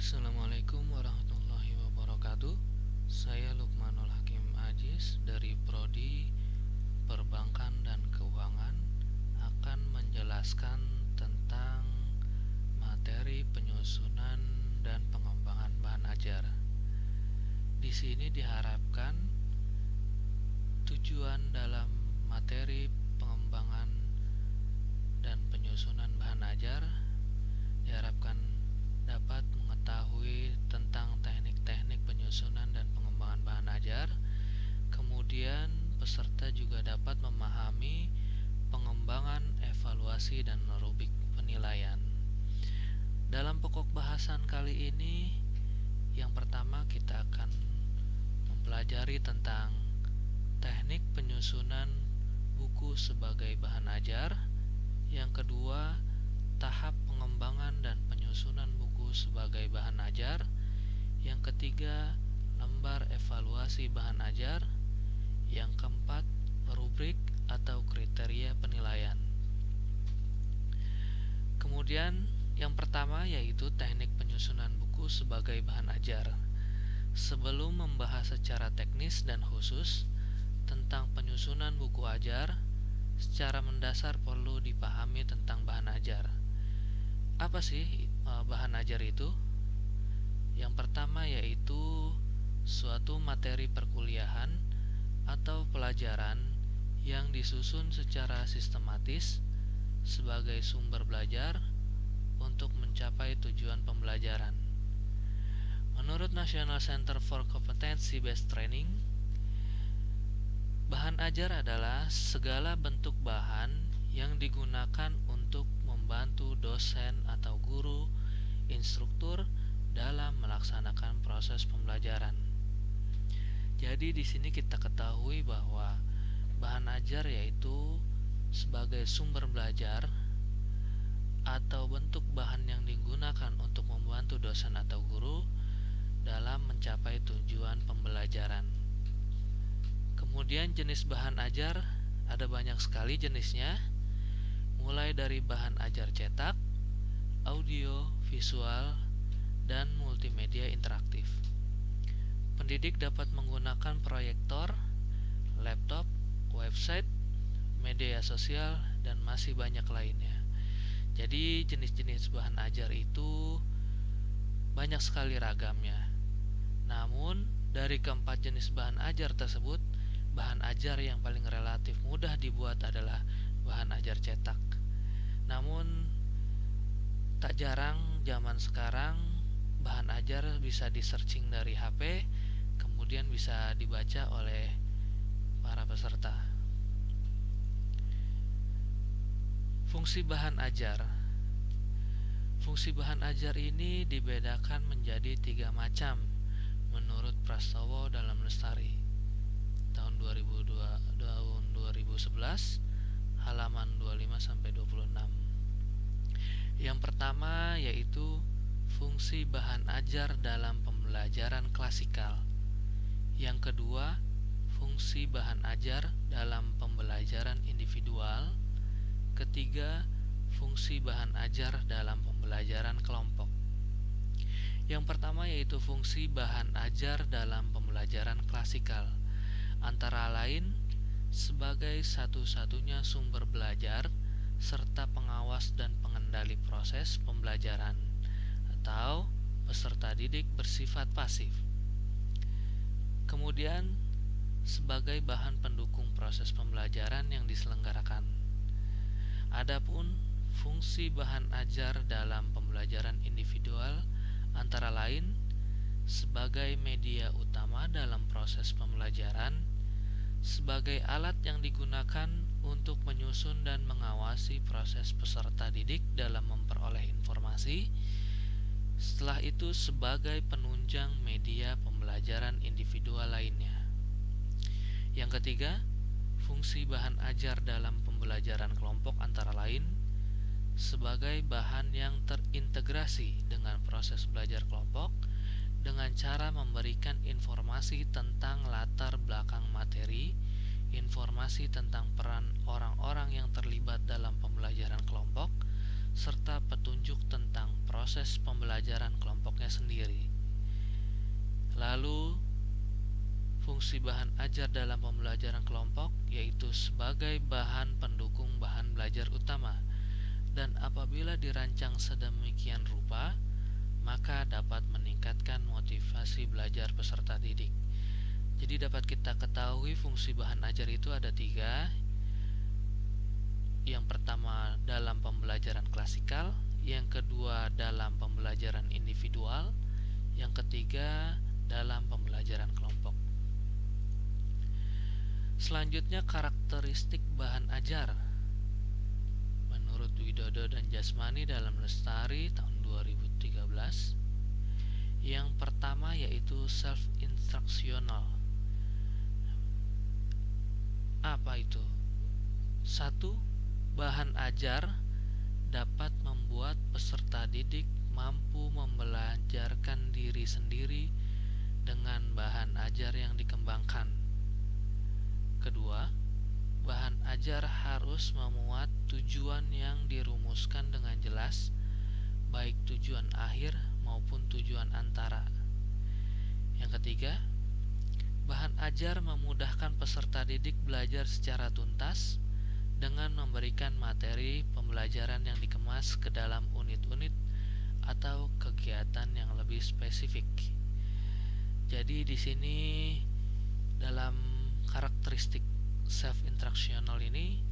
Assalamualaikum warahmatullahi wabarakatuh. Saya Lukmanul Hakim Ajis dari Prodi Perbankan dan Keuangan akan menjelaskan tentang materi penyusunan dan pengembangan bahan ajar. Di sini diharapkan tujuan dalam materi pengembangan dan penyusunan bahan ajar diharapkan dapat mengetahui tentang teknik-teknik penyusunan dan pengembangan bahan ajar. Kemudian peserta juga dapat memahami pengembangan, evaluasi, dan rubrik penilaian. Dalam pokok bahasan kali ini, yang pertama kita akan mempelajari tentang teknik penyusunan buku sebagai bahan ajar. Yang kedua, tahap pengembangan dan penyusunan buku sebagai bahan ajar. Yang ketiga, lembar evaluasi bahan ajar. Yang keempat, rubrik atau kriteria penilaian. Kemudian yang pertama yaitu teknik penyusunan buku sebagai bahan ajar. Sebelum membahas secara teknis dan khusus tentang penyusunan buku ajar, secara mendasar perlu dipahami tentang bahan ajar. Apa sih bahan ajar itu? Yang pertama yaitu suatu materi perkuliahan atau pelajaran yang disusun secara sistematis sebagai sumber belajar untuk mencapai tujuan pembelajaran. Menurut National Center for Competency Based Training, bahan ajar adalah segala bentuk bahan yang digunakan untuk membantu dosen atau guru, instruktur dalam melaksanakan proses pembelajaran. Jadi di sini kita ketahui bahwa bahan ajar yaitu sebagai sumber belajar atau bentuk bahan yang digunakan untuk membantu dosen atau guru dalam mencapai tujuan pembelajaran. Kemudian jenis bahan ajar ada banyak sekali jenisnya, mulai dari bahan ajar cetak, audio, visual, dan multimedia interaktif. Pendidik dapat menggunakan proyektor, laptop, website, media sosial, dan masih banyak lainnya. Jadi jenis-jenis bahan ajar itu banyak sekali ragamnya. Namun dari keempat jenis bahan ajar tersebut, bahan ajar yang paling relatif mudah dibuat adalah bahan ajar cetak. Namun tak jarang zaman sekarang bahan ajar bisa di-searching dari HP, kemudian bisa dibaca oleh para peserta. Fungsi bahan ajar. Fungsi bahan ajar ini dibedakan menjadi 3 macam menurut Prastowo dalam Lestari tahun 2011 halaman 25-26. Yang pertama yaitu fungsi bahan ajar dalam pembelajaran klasikal. Yang kedua, fungsi bahan ajar dalam pembelajaran individual. Ketiga, fungsi bahan ajar dalam pembelajaran kelompok. Yang pertama yaitu fungsi bahan ajar dalam pembelajaran klasikal, antara lain sebagai satu-satunya sumber belajar serta pengawas dan pengendali proses pembelajaran, atau peserta didik bersifat pasif. Kemudian sebagai bahan pendukung proses pembelajaran yang diselenggarakan. Adapun fungsi bahan ajar dalam pembelajaran individual antara lain sebagai media utama dalam proses pembelajaran, sebagai alat yang digunakan untuk menyusun dan mengawasi proses peserta didik dalam memperoleh informasi. Setelah itu sebagai penunjang media pembelajaran individual lainnya. Yang ketiga, fungsi bahan ajar dalam pembelajaran kelompok antara lain sebagai bahan yang terintegrasi dengan proses belajar kelompok dengan cara memberikan informasi tentang latar belakang materi, informasi tentang peran orang-orang yang terlibat dalam pembelajaran kelompok, serta petunjuk tentang proses pembelajaran kelompok kelompoknya sendiri. Lalu fungsi bahan ajar dalam pembelajaran kelompok yaitu sebagai bahan pendukung bahan belajar utama, dan apabila dirancang sedemikian rupa maka dapat meningkatkan motivasi belajar peserta didik. Jadi dapat kita ketahui fungsi bahan ajar itu ada 3. Yang pertama dalam pembelajaran klasikal, yang kedua dalam pembelajaran individual, yang ketiga dalam pembelajaran kelompok. Selanjutnya karakteristik bahan ajar. Menurut Widodo dan Jasmani dalam Lestari tahun 2013, yang pertama yaitu self-instructional. Apa itu? 1. Bahan ajar dapat membuat peserta didik mampu membelajarkan diri sendiri dengan bahan ajar yang dikembangkan. Kedua, bahan ajar harus memuat tujuan yang dirumuskan dengan jelas, baik tujuan akhir maupun tujuan antara. Yang ketiga, bahan ajar memudahkan peserta didik belajar secara tuntas dengan memberikan materi pembelajaran yang dikemas ke dalam unit-unit atau kegiatan yang lebih spesifik. Jadi di sini dalam karakteristik self-instructional ini,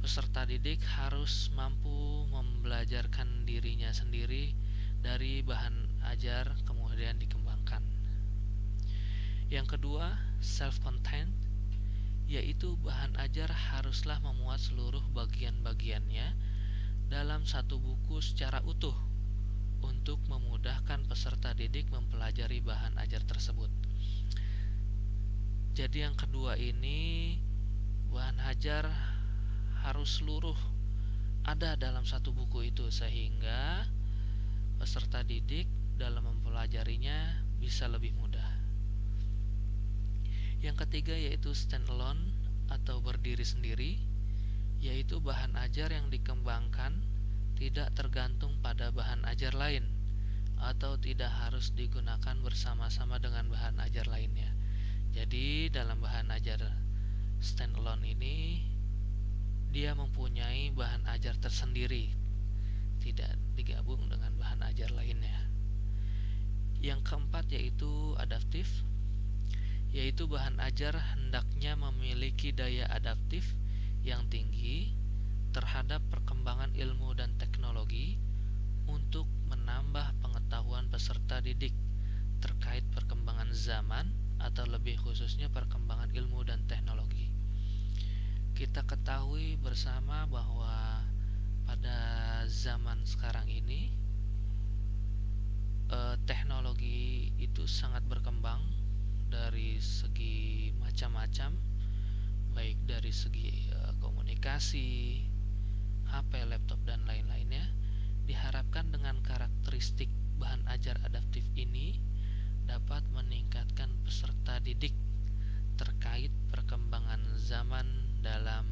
peserta didik harus mampu membelajarkan dirinya sendiri dari bahan ajar kemudian dikembangkan. Yang kedua, self-contained, yaitu bahan ajar haruslah memuat seluruh bagian-bagiannya dalam satu buku secara utuh untuk memudahkan peserta didik mempelajari bahan ajar tersebut. Jadi yang kedua ini, bahan ajar harus seluruh ada dalam satu buku itu sehingga peserta didik dalam mempelajarinya bisa lebih mudah. Yang ketiga yaitu standalone atau berdiri sendiri, yaitu bahan ajar yang dikembangkan tidak tergantung pada bahan ajar lain atau tidak harus digunakan bersama-sama dengan bahan ajar lainnya. Jadi dalam bahan ajar standalone ini dia mempunyai bahan ajar tersendiri, tidak digabung dengan bahan ajar lainnya. Yang keempat yaitu adaptif, yaitu bahan ajar hendaknya memiliki daya adaptif yang tinggi terhadap perkembangan ilmu dan teknologi untuk menambah pengetahuan peserta didik terkait perkembangan zaman atau lebih khususnya perkembangan ilmu dan teknologi. Kita ketahui bersama bahwa pada zaman sekarang ini teknologi itu sangat berkembang dari segi macam-macam, baik dari segi komunikasi, HP, laptop dan lain-lainnya. Diharapkan dengan karakteristik bahan ajar adaptif ini dapat meningkatkan peserta didik terkait perkembangan zaman dalam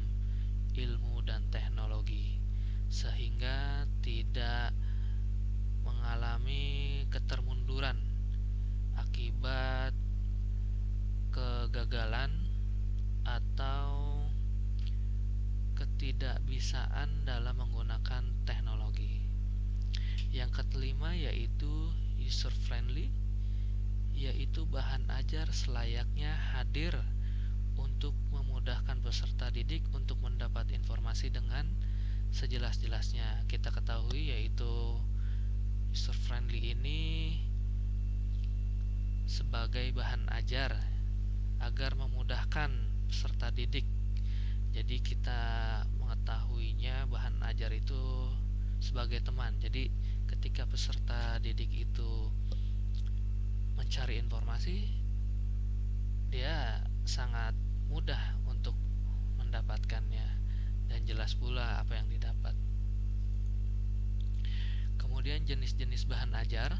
ilmu dan teknologi sehingga tidak mengalami ketermunduran akibat kegagalan atau ketidakbisaan dalam menggunakan teknologi. Yang kelima yaitu user friendly, yaitu bahan ajar selayaknya hadir untuk memudahkan peserta didik untuk mendapat informasi dengan sejelas-jelasnya. Kita ketahui yaitu user friendly ini sebagai bahan ajar agar memudahkan peserta didik. Jadi kita mengetahuinya bahan ajar itu sebagai teman. Jadi ketika peserta didik itu mencari informasi, dia sangat mudah untuk mendapatkannya dan jelas pula apa yang didapat. Kemudian jenis-jenis bahan ajar.